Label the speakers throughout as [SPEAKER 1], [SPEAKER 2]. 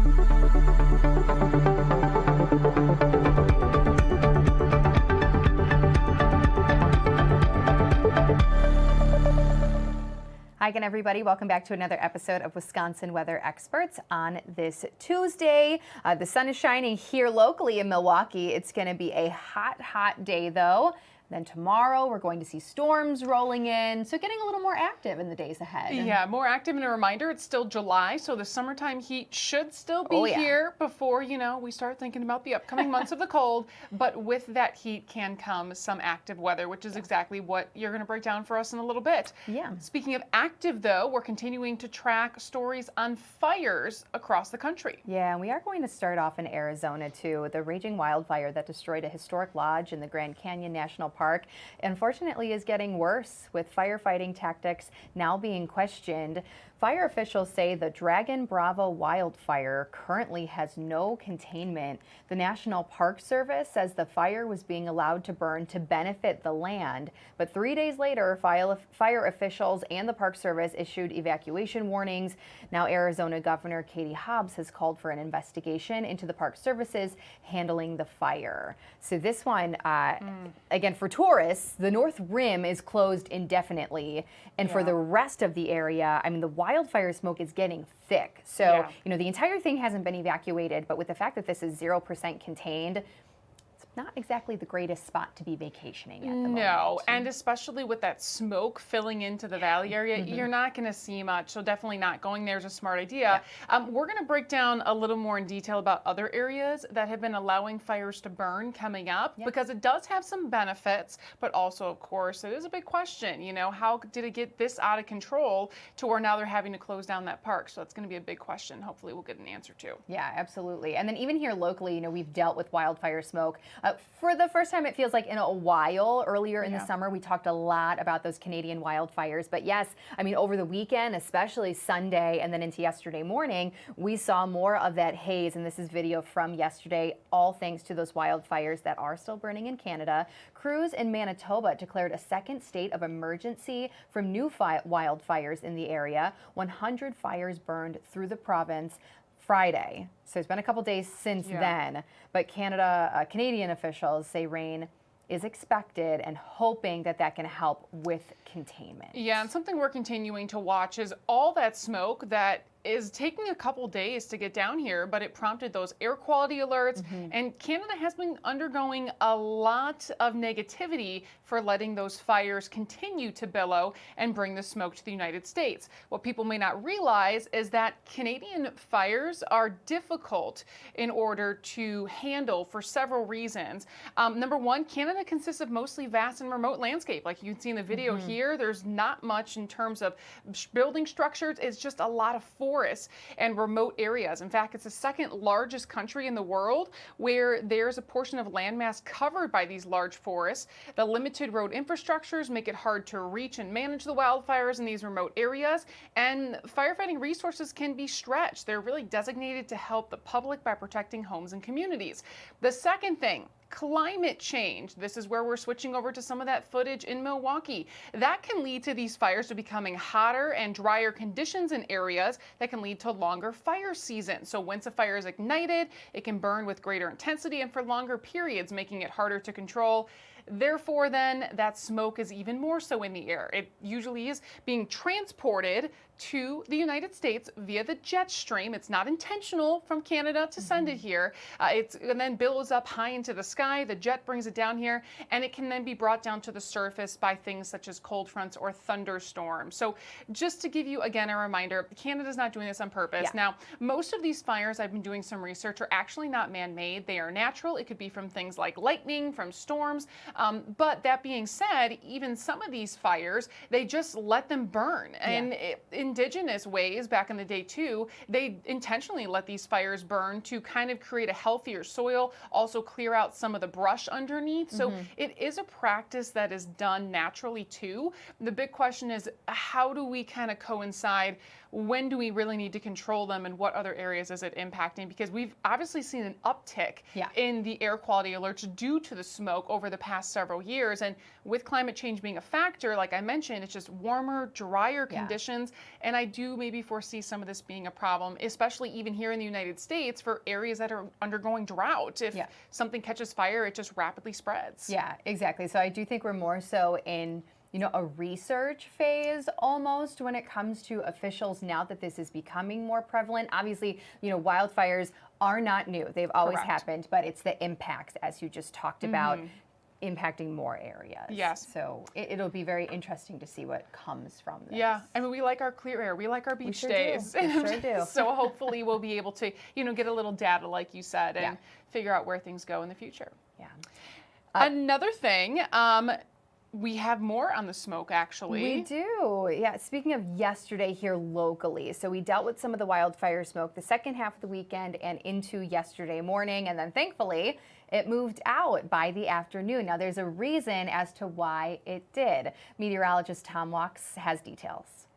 [SPEAKER 1] Hi again, everybody. Welcome back to another episode of Wisconsin Weather Experts on this Tuesday. The sun is shining here locally in Milwaukee. It's going to be a hot day, though. Then tomorrow, we're going to see storms rolling in, so getting a little more active in the days ahead.
[SPEAKER 2] Yeah, more active. And a reminder, it's still July, so the summertime heat should still be here before, we start thinking about the upcoming months of the cold. But with that heat can come some active weather, which is exactly what you're going to break down for us in a little bit.
[SPEAKER 1] Yeah.
[SPEAKER 2] Speaking of active, though, we're continuing to track stories on fires across the country.
[SPEAKER 1] Yeah, and we are going to start off in Arizona, too. The raging wildfire that destroyed a historic lodge in the Grand Canyon National Park, unfortunately, is getting worse, with firefighting tactics now being questioned. Fire officials say the Dragon Bravo wildfire currently has no containment. The National Park Service says the fire was being allowed to burn to benefit the land, but 3 days later, fire officials and the Park Service issued evacuation warnings. Now, Arizona Governor Katie Hobbs has called for an investigation into the Park Service's handling the fire. So this one, again, for tourists, the North Rim is closed indefinitely, and for the rest of the area, I mean, the wildfire smoke is getting thick. So, the entire thing hasn't been evacuated, but with the fact that this is 0% contained, not exactly the greatest spot to be vacationing at the moment.
[SPEAKER 2] No, and especially with that smoke filling into the valley area, you're not going to see much, so definitely not going there is a smart idea. We're going to break down a little more in detail about other areas that have been allowing fires to burn coming up, because it does have some benefits, but also, of course, it is a big question. How did it get this out of control to where now they're having to close down that park? So that's going to be a big question. Hopefully we'll get an answer to.
[SPEAKER 1] Yeah, absolutely. And then even here locally, we've dealt with wildfire smoke. For the first time, it feels like in a while. Earlier in the summer, we talked a lot about those Canadian wildfires. But yes, I mean, over the weekend, especially Sunday and then into yesterday morning, we saw more of that haze. And this is video from yesterday, all thanks to those wildfires that are still burning in Canada. Crews in Manitoba declared a second state of emergency from new wildfires in the area. 100 fires burned through the province Friday. So it's been a couple days since then, but Canadian officials say rain is expected and hoping that that can help with containment.
[SPEAKER 2] Yeah, and something we're continuing to watch is all that smoke that is taking a couple days to get down here, but it prompted those air quality alerts. And Canada has been undergoing a lot of negativity for letting those fires continue to billow and bring the smoke to the United States. What people may not realize is that Canadian fires are difficult in order to handle for several reasons. Number one, Canada consists of mostly vast and remote landscape. Like you can see in the video here, there's not much in terms of building structures. It's just a lot of forests and remote areas. In fact, it's the second largest country in the world where there's a portion of landmass covered by these large forests. The limited road infrastructures make it hard to reach and manage the wildfires in these remote areas, and firefighting resources can be stretched. They're really designated to help the public by protecting homes and communities. The second thing, climate change. This is where we're switching over to some of that footage in Milwaukee. That can lead to these fires to becoming hotter and drier conditions in areas that can lead to longer fire seasons. So once a fire is ignited, it can burn with greater intensity and for longer periods, making it harder to control. Therefore, then, that smoke is even more so in the air. It usually is being transported to the United States via the jet stream. It's not intentional from Canada to send it here. And then billows up high into the sky. The jet brings it down here, and it can then be brought down to the surface by things such as cold fronts or thunderstorms. So just to give you, again, a reminder, Canada's not doing this on purpose. Now, most of these fires, I've been doing some research, are actually not man-made. They are natural. It could be from things like lightning, from storms. But that being said, even some of these fires, they just let them burn. And indigenous ways back in the day too, they intentionally let these fires burn to kind of create a healthier soil, also clear out some of the brush underneath. So it is a practice that is done naturally too. The big question is, how do we kind of coincide? When do we really need to control them, and what other areas is it impacting? Because we've obviously seen an uptick in the air quality alerts due to the smoke over the past last several years. And with climate change being a factor, like I mentioned, it's just warmer, drier conditions. And I do maybe foresee some of this being a problem, especially even here in the United States for areas that are undergoing drought. If something catches fire, it just rapidly spreads.
[SPEAKER 1] Yeah, exactly. So I do think we're more so in a research phase almost when it comes to officials now that this is becoming more prevalent. Obviously, wildfires are not new. They've always happened, but it's the impacts, as you just talked about, impacting more areas.
[SPEAKER 2] Yes.
[SPEAKER 1] So it'll be very interesting to see what comes from this.
[SPEAKER 2] Yeah, I mean, we like our clear air. We like our beach days.
[SPEAKER 1] We sure do.
[SPEAKER 2] So hopefully we'll be able to, get a little data, like you said, and figure out where things go in the future.
[SPEAKER 1] Yeah.
[SPEAKER 2] Another thing, we have more on the smoke, actually.
[SPEAKER 1] We do. Yeah, speaking of yesterday here locally, so we dealt with some of the wildfire smoke the second half of the weekend and into yesterday morning, and then thankfully it moved out by the afternoon. Now there's a reason as to why it did. Meteorologist Tom Walks has details.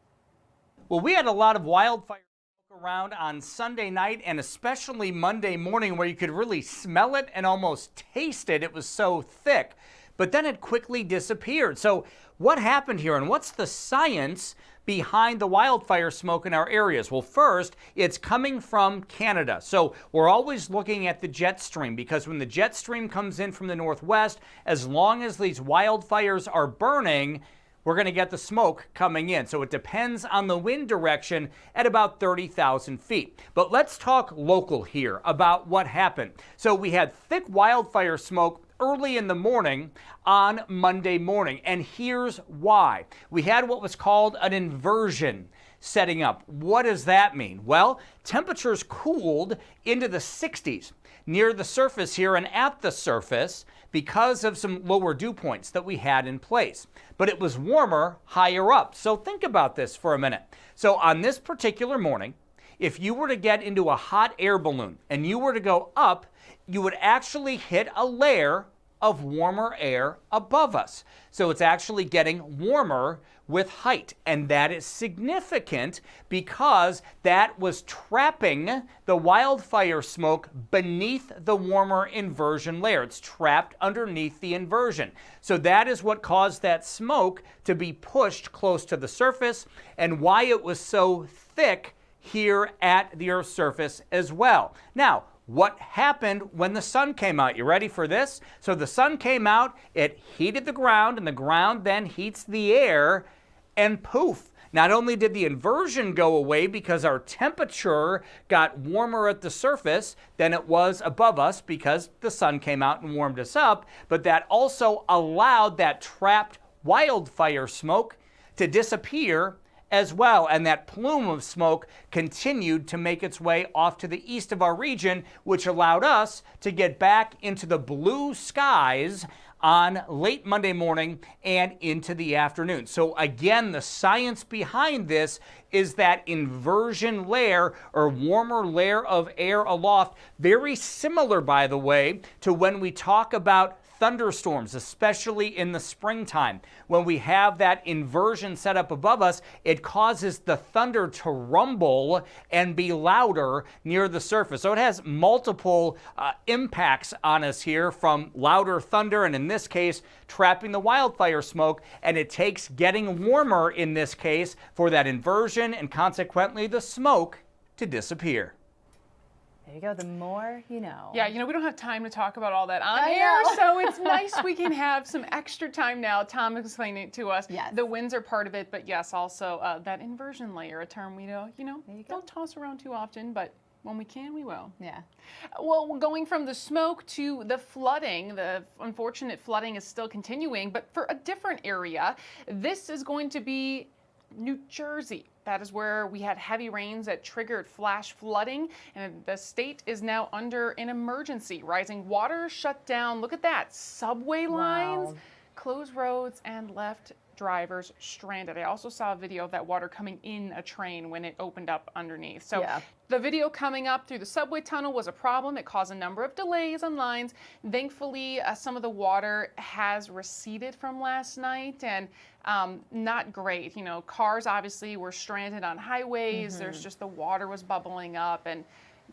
[SPEAKER 3] Well, we had a lot of wildfire smoke around on Sunday night and especially Monday morning where you could really smell it and almost taste it. It was so thick. But then it quickly disappeared. So what happened here and what's the science behind the wildfire smoke in our areas? Well, first, it's coming from Canada. So we're always looking at the jet stream because when the jet stream comes in from the northwest, as long as these wildfires are burning, we're going to get the smoke coming in. So it depends on the wind direction at about 30,000 feet. But let's talk local here about what happened. So we had thick wildfire smoke early in the morning on Monday morning. And here's why. We had what was called an inversion setting up. What does that mean? Well, temperatures cooled into the 60s near the surface here and at the surface because of some lower dew points that we had in place. But it was warmer higher up. So think about this for a minute. So on this particular morning, if you were to get into a hot air balloon and you were to go up, you would actually hit a layer of warmer air above us. So it's actually getting warmer with height. And that is significant because that was trapping the wildfire smoke beneath the warmer inversion layer. It's trapped underneath the inversion. So that is what caused that smoke to be pushed close to the surface and why it was so thick here at the Earth's surface as well. Now, what happened when the sun came out? You ready for this? So the sun came out, it heated the ground, and the ground then heats the air, and poof. Not only did the inversion go away because our temperature got warmer at the surface than it was above us because the sun came out and warmed us up, but that also allowed that trapped wildfire smoke to disappear as well, and that plume of smoke continued to make its way off to the east of our region, which allowed us to get back into the blue skies on late Monday morning and into the afternoon. So again, the science behind this is that inversion layer or warmer layer of air aloft, very similar, by the way, to when we talk about thunderstorms, especially in the springtime. When we have that inversion set up above us, it causes the thunder to rumble and be louder near the surface. So it has multiple impacts on us here, from louder thunder and in this case trapping the wildfire smoke, and it takes getting warmer in this case for that inversion and consequently the smoke to disappear.
[SPEAKER 1] There you go. The more you know.
[SPEAKER 2] Yeah, we don't have time to talk about all that on air, so it's nice we can have some extra time now. Tom explained it to us.
[SPEAKER 1] Yes.
[SPEAKER 2] The winds are part of it, but yes, also that inversion layer, a term we don't toss around too often, but when we can, we will.
[SPEAKER 1] Yeah.
[SPEAKER 2] Well, going from the smoke to the flooding, the unfortunate flooding is still continuing, but for a different area. This is going to be New Jersey. That is where we had heavy rains that triggered flash flooding, and the state is now under an emergency. Rising water shut down, look at that, subway lines, closed roads, and left drivers stranded. I also saw a video of that water coming in a train when it opened up underneath. So the video coming up through the subway tunnel was a problem. It caused a number of delays on lines. Thankfully, some of the water has receded from last night, and not great. Cars obviously were stranded on highways. There's just the water was bubbling up, and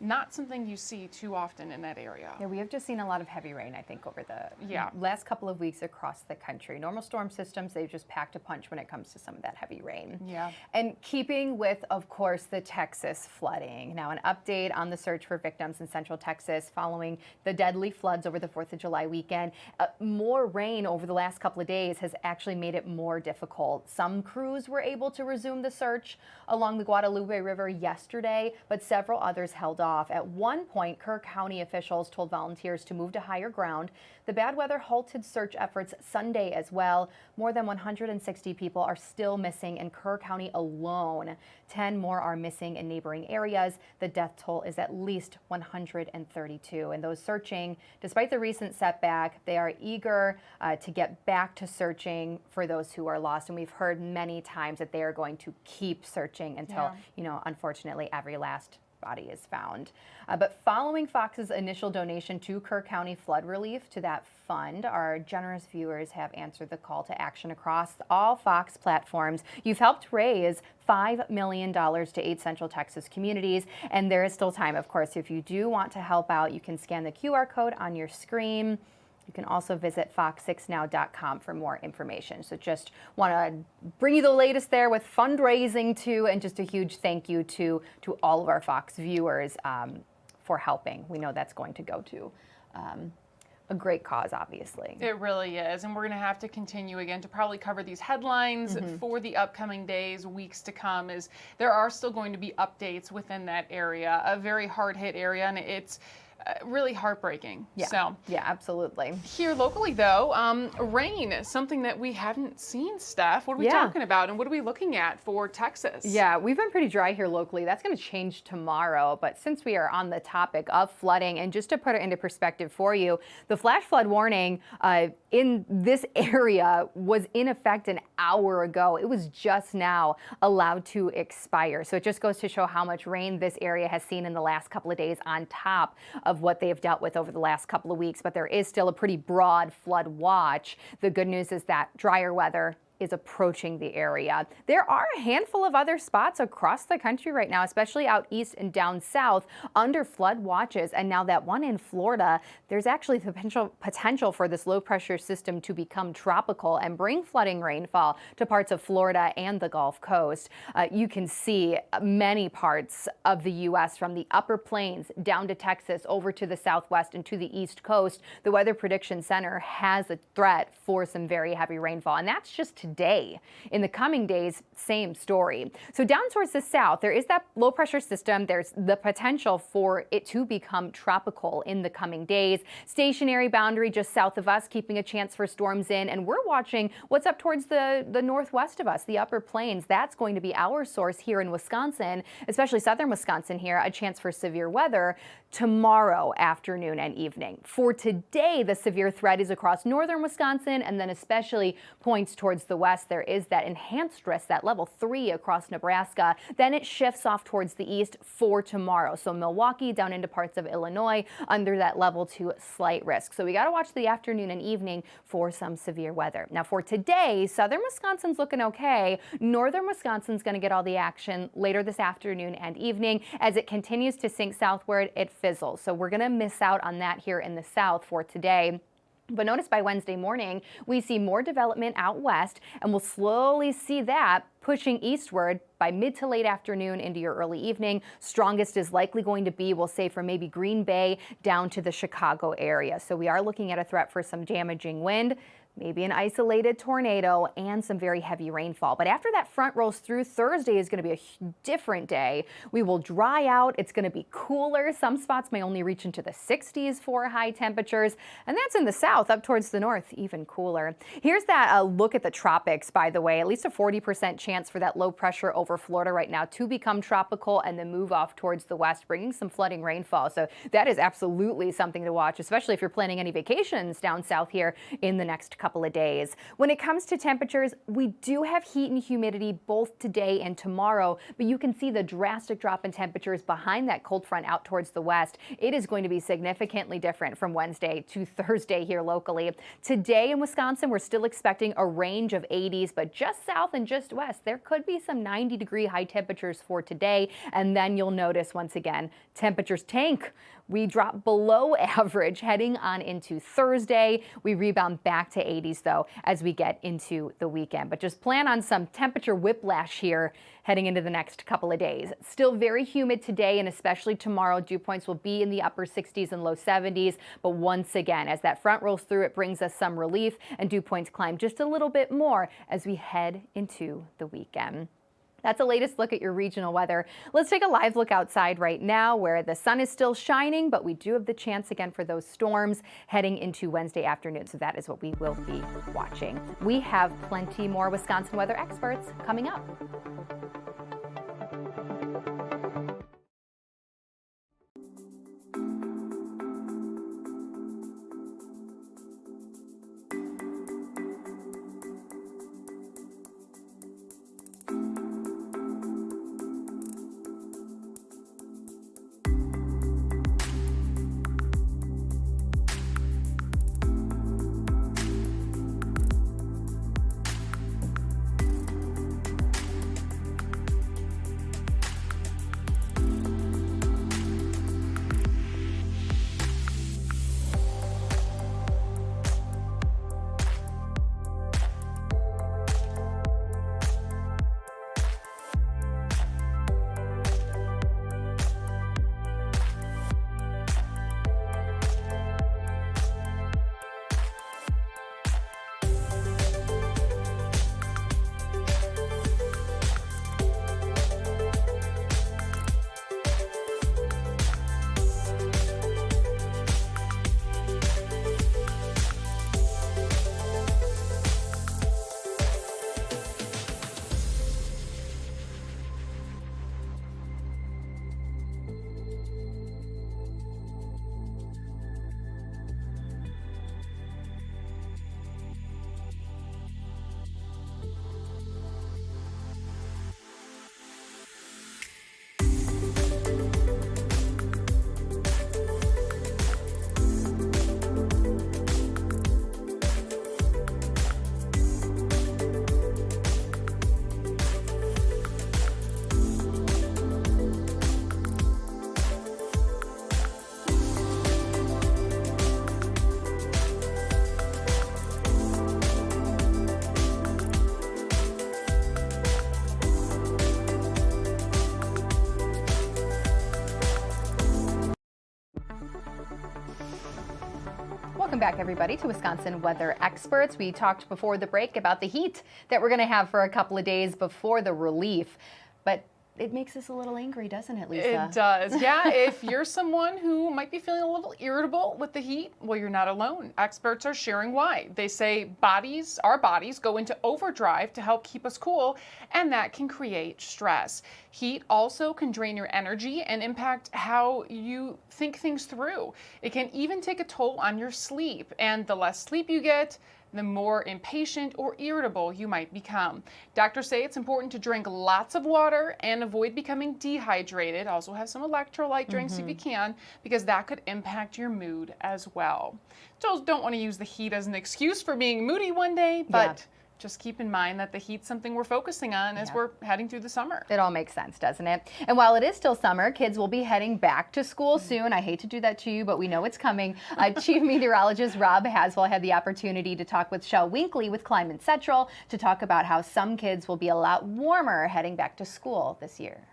[SPEAKER 2] not something you see too often in that area.
[SPEAKER 1] Yeah, we have just seen a lot of heavy rain, I think, over the
[SPEAKER 2] Yeah.
[SPEAKER 1] last couple of weeks across the country. Normal storm systems, they've just packed a punch when it comes to some of that heavy rain.
[SPEAKER 2] Yeah.
[SPEAKER 1] And keeping with, of course, the Texas flooding. Now, an update on the search for victims in Central Texas following the deadly floods over the 4th of July weekend. More rain over the last couple of days has actually made it more difficult. Some crews were able to resume the search along the Guadalupe River yesterday, but several others held off. At one point, Kerr County officials told volunteers to move to higher ground. The bad weather halted search efforts Sunday as well. More than 160 people are still missing in Kerr County alone. 10 more are missing in neighboring areas. The death toll is at least 132. And those searching, despite the recent setback, they are eager to get back to searching for those who are lost. And we've heard many times that they are going to keep searching until, unfortunately, every last body is found. But following Fox's initial donation to Kerr County flood relief to that fund, our generous viewers have answered the call to action across all Fox platforms. You've helped raise $5 million to 8 Central Texas communities, and there is still time, of course. If you do want to help out, you can scan the QR code on your screen. You can also visit fox6now.com for more information. So just want to bring you the latest there with fundraising too, and just a huge thank you to all of our Fox viewers for helping. We know that's going to go to a great cause, obviously.
[SPEAKER 2] It really is, and we're going to have to continue again to probably cover these headlines for the upcoming days, weeks to come, as there are still going to be updates within that area, a very hard-hit area, and it's really heartbreaking.
[SPEAKER 1] Yeah, yeah, absolutely.
[SPEAKER 2] Here locally, though, rain, something that we haven't seen, Steph. What are we talking about, and what are we looking at for Texas?
[SPEAKER 1] Yeah, we've been pretty dry here locally. That's going to change tomorrow, but since we are on the topic of flooding, and just to put it into perspective for you, the flash flood warning in this area was in effect an hour ago. It was just now allowed to expire. So it just goes to show how much rain this area has seen in the last couple of days on top of what they have dealt with over the last couple of weeks. But there is still a pretty broad flood watch. The good news is that drier weather is approaching the area. There are a handful of other spots across the country right now, especially out east and down south, under flood watches. And now that one in Florida, there's actually the potential for this low pressure system to become tropical and bring flooding rainfall to parts of Florida and the Gulf Coast. You can see many parts of the U.S. from the upper plains down to Texas, over to the southwest and to the east coast. The Weather Prediction Center has a threat for some very heavy rainfall, and that's just today. In the coming days, same story. So down towards the south, there is that low pressure system. There's the potential for it to become tropical in the coming days. Stationary boundary just south of us, keeping a chance for storms in. And we're watching what's up towards the northwest of us, the upper plains. That's going to be our source here in Wisconsin, especially southern Wisconsin here, a chance for severe weather tomorrow afternoon and evening. For today, the severe threat is across northern Wisconsin, and then especially points towards the west. There is that enhanced risk, that level 3 across Nebraska. Then it shifts off towards the east for tomorrow. So Milwaukee down into parts of Illinois under that level 2 slight risk. So we got to watch the afternoon and evening for some severe weather. Now for today, southern Wisconsin's looking okay. Northern Wisconsin's going to get all the action later this afternoon and evening. As it continues to sink southward, it fizzles. So we're going to miss out on that here in the south for today. But notice by Wednesday morning, we see more development out west, and we'll slowly see that pushing eastward by mid to late afternoon into your early evening. Strongest is likely going to be, we'll say, from maybe Green Bay down to the Chicago area. So we are looking at a threat for some damaging wind, maybe an isolated tornado, and some very heavy rainfall. But after that front rolls through, Thursday is going to be a different day. We will dry out. It's going to be cooler. Some spots may only reach into the 60s for high temperatures, and that's in the south. Up towards the north, even cooler. Here's that look at the tropics, by the way. At least a 40% chance for that low pressure over Florida right now to become tropical and then move off towards the west, bringing some flooding rainfall. So that is absolutely something to watch, especially if you're planning any vacations down south here in the next couple of days. When it comes to temperatures, we do have heat and humidity both today and tomorrow, but you can see the drastic drop in temperatures behind that cold front out towards the west. It is going to be significantly different from Wednesday to Thursday here locally. Today in Wisconsin, we're still expecting a range of 80s, but just south and just west, there could be some 90-degree high temperatures for today. And then you'll notice once again, temperatures tank. We drop below average heading on into Thursday. We rebound back to 80s though as we get into the weekend. But just plan on some temperature whiplash here heading into the next couple of days. Still very humid today and especially tomorrow. Dew points will be in the upper 60s and low 70s. But once again, as that front rolls through, it brings us some relief and dew points climb just a little bit more as we head into the weekend. That's the latest look at your regional weather. Let's take a live look outside right now where the sun is still shining, but we do have the chance again for those storms heading into Wednesday afternoon. So that is what we will be watching. We have plenty more Wisconsin weather experts coming up. Welcome back, everybody, to Wisconsin Weather Experts. We talked before the break about the heat that we're going to have for a couple of days before the relief. But it makes us a little angry, doesn't it, Lisa?
[SPEAKER 2] It does. Yeah, if you're someone who might be feeling a little irritable with the heat, well, you're not alone. Experts are sharing why. They say our bodies go into overdrive to help keep us cool, and that can create stress. Heat also can drain your energy and impact how you think things through. It can even take a toll on your sleep, and the less sleep you get, the more impatient or irritable you might become. Doctors say it's important to drink lots of water and avoid becoming dehydrated. Also have some electrolyte drinks if you can, because that could impact your mood as well. So don't want to use the heat as an excuse for being moody one day, but just keep in mind that the heat's something we're focusing on as we're heading through the summer.
[SPEAKER 1] It all makes sense, doesn't it? And while it is still summer, kids will be heading back to school soon. I hate to do that to you, but we know it's coming. Chief Meteorologist Rob Haswell had the opportunity to talk with Shel Winkley with Climate Central to talk about how some kids will be a lot warmer heading back to school this year.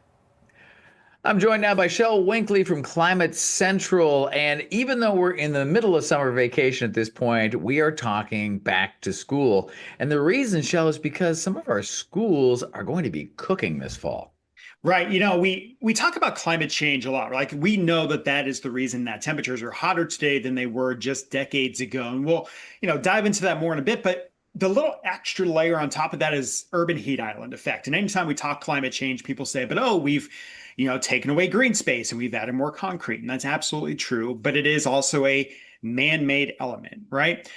[SPEAKER 4] I'm joined now by Shel Winkley from Climate Central. And even though we're in the middle of summer vacation at this point, we are talking back to school. And the reason, Shel, is because some of our schools are going to be cooking this fall.
[SPEAKER 5] Right. You know, we talk about climate change a lot. Like, we know that is the reason that temperatures are hotter today than they were just decades ago. And we'll, dive into that more in a bit. But the little extra layer on top of that is urban heat island effect. And anytime we talk climate change, people say, but we've taken away green space and we've added more concrete. And that's absolutely true. But it is also a man-made element, right?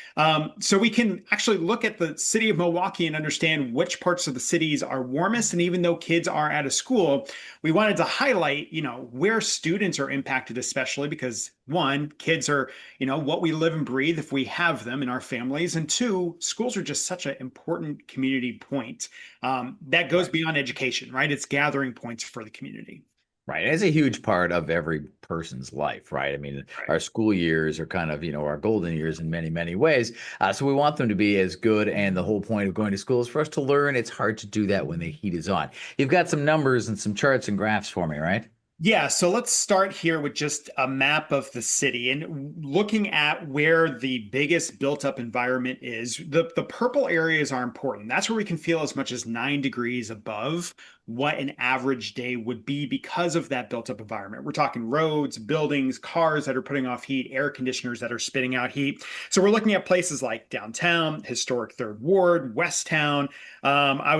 [SPEAKER 5] So we can actually look at the city of Milwaukee and understand which parts of the cities are warmest. And even though kids are out of school, we wanted to highlight, where students are impacted, especially because one, kids are, what we live and breathe if we have them in our families. And two, schools are just such an important community point that goes beyond education, right? It's gathering points for the community.
[SPEAKER 4] Right. It's a huge part of every person's life, right? I mean, our school years are kind of, our golden years in many, many ways. So we want them to be as good. And the whole point of going to school is for us to learn. It's hard to do that when the heat is on. You've got some numbers and some charts and graphs for me, right?
[SPEAKER 5] Yeah, so let's start here with just a map of the city and looking at where the biggest built up environment is. The purple areas are important. That's where we can feel as much as 9 degrees above what an average day would be because of that built up environment. We're talking roads, buildings, cars that are putting off heat, air conditioners that are spitting out heat. So we're looking at places like downtown, historic Third Ward, West Town. I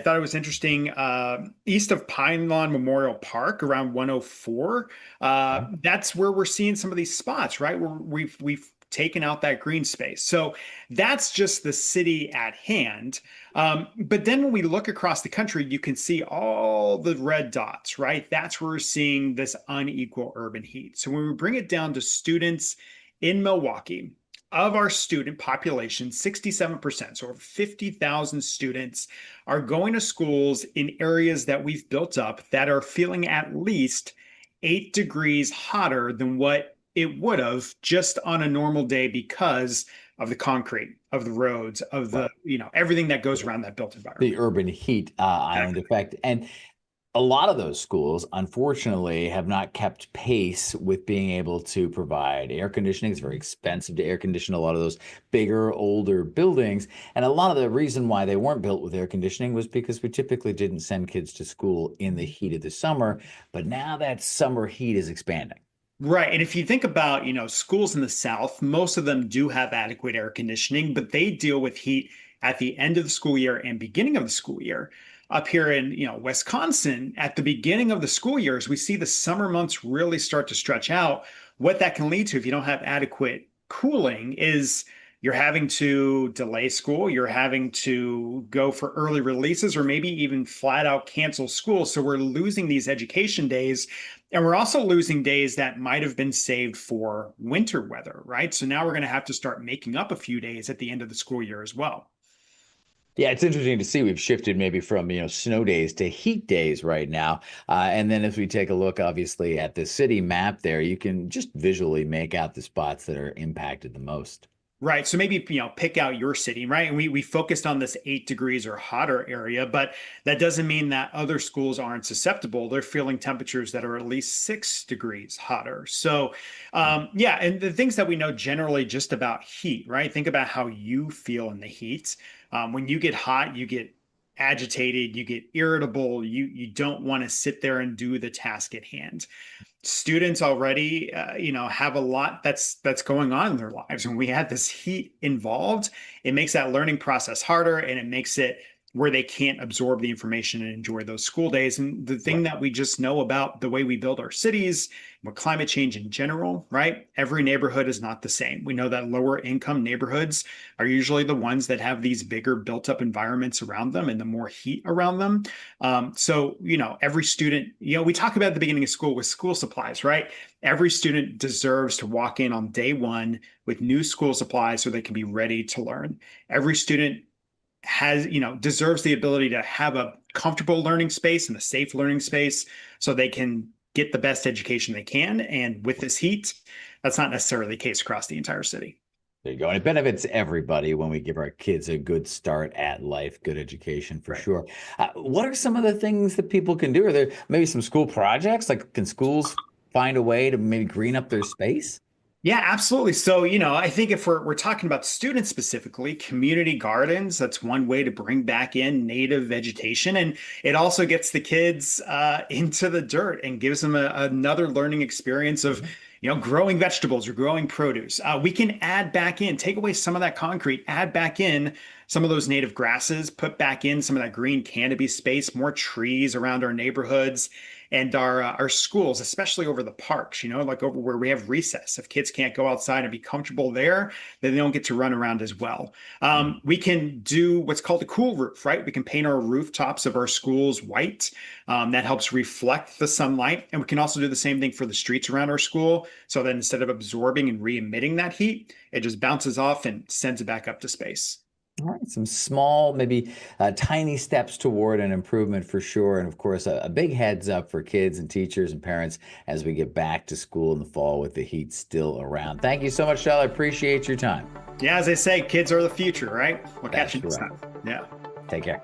[SPEAKER 5] thought it was interesting, east of Pine Lawn Memorial Park around 104. That's where we're seeing some of these spots, right? Where we've taken out that green space. So that's just the city at hand. But then when we look across the country, you can see all the red dots, right? That's where we're seeing this unequal urban heat. So when we bring it down to students in Milwaukee, of our student population, 67%, so over 50,000 students are going to schools in areas that we've built up that are feeling at least 8 degrees hotter than what it would have just on a normal day because of the concrete, of the roads, of the, everything that goes around that built environment.
[SPEAKER 4] The urban heat island effect. And a lot of those schools, unfortunately, have not kept pace with being able to provide air conditioning. It's very expensive to air condition a lot of those bigger, older buildings. And a lot of the reason why they weren't built with air conditioning was because we typically didn't send kids to school in the heat of the summer. But now that summer heat is expanding.
[SPEAKER 5] Right. And if you think about, schools in the South, most of them do have adequate air conditioning, but they deal with heat at the end of the school year and beginning of the school year. Up here in, Wisconsin, at the beginning of the school years, we see the summer months really start to stretch out. What that can lead to if you don't have adequate cooling is you're having to delay school, you're having to go for early releases, or maybe even flat out cancel school. So we're losing these education days. And we're also losing days that might have been saved for winter weather, right? So now we're going to have to start making up a few days at the end of the school year as well.
[SPEAKER 4] Yeah, it's interesting to see we've shifted maybe from, snow days to heat days right now. And then as we take a look, obviously, at the city map there, you can just visually make out the spots that are impacted the most.
[SPEAKER 5] Right. So maybe, pick out your city, right? And we focused on this 8 degrees or hotter area, but that doesn't mean that other schools aren't susceptible. They're feeling temperatures that are at least 6 degrees hotter. So, yeah. And the things that we know generally just about heat, right? Think about how you feel in the heat. When you get hot, you get agitated, you get irritable, you don't want to sit there and do the task at hand. Students already, have a lot that's going on in their lives. When we have this heat involved, it makes that learning process harder, and it makes it where they can't absorb the information and enjoy those school days. And the thing that we just know about the way we build our cities, with climate change in general, right? Every neighborhood is not the same. We know that lower income neighborhoods are usually the ones that have these bigger built up environments around them and the more heat around them. So, every student, we talk about at the beginning of school with school supplies, right? Every student deserves to walk in on day one with new school supplies so they can be ready to learn. Every student deserves the ability to have a comfortable learning space and a safe learning space so they can get the best education they can. And with this heat, that's not necessarily the case across the entire city.
[SPEAKER 4] There you go. And it benefits everybody when we give our kids a good start at life, good education for sure. What are some of the things that people can do? Are there maybe some school projects? Like, can schools find a way to maybe green up their space?
[SPEAKER 5] Yeah, absolutely. So, I think if we're talking about students specifically, community gardens, that's one way to bring back in native vegetation. And it also gets the kids into the dirt and gives them another learning experience of, growing vegetables or growing produce. We can add back in, take away some of that concrete, add back in some of those native grasses, put back in some of that green canopy space, more trees around our neighborhoods. and our schools, especially over the parks, like over where we have recess. If kids can't go outside and be comfortable there, then they don't get to run around as well. We can do what's called a cool roof, right? We can paint our rooftops of our schools white. That helps reflect the sunlight. And we can also do the same thing for the streets around our school. So that instead of absorbing and re-emitting that heat, it just bounces off and sends it back up to space.
[SPEAKER 4] All right, some small, maybe tiny steps toward an improvement for sure. And of course, a big heads up for kids and teachers and parents as we get back to school in the fall with the heat still around. Thank you so much, Shell. I appreciate your time.
[SPEAKER 5] Yeah, as they say, kids are the future, right? We'll catch you next time. Yeah.
[SPEAKER 4] Take care.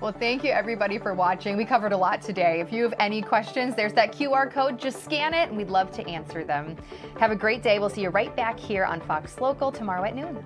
[SPEAKER 1] Well, thank you everybody for watching. We covered a lot today. If you have any questions, there's that QR code. Just scan it and we'd love to answer them. Have a great day. We'll see you right back here on Fox Local tomorrow at noon.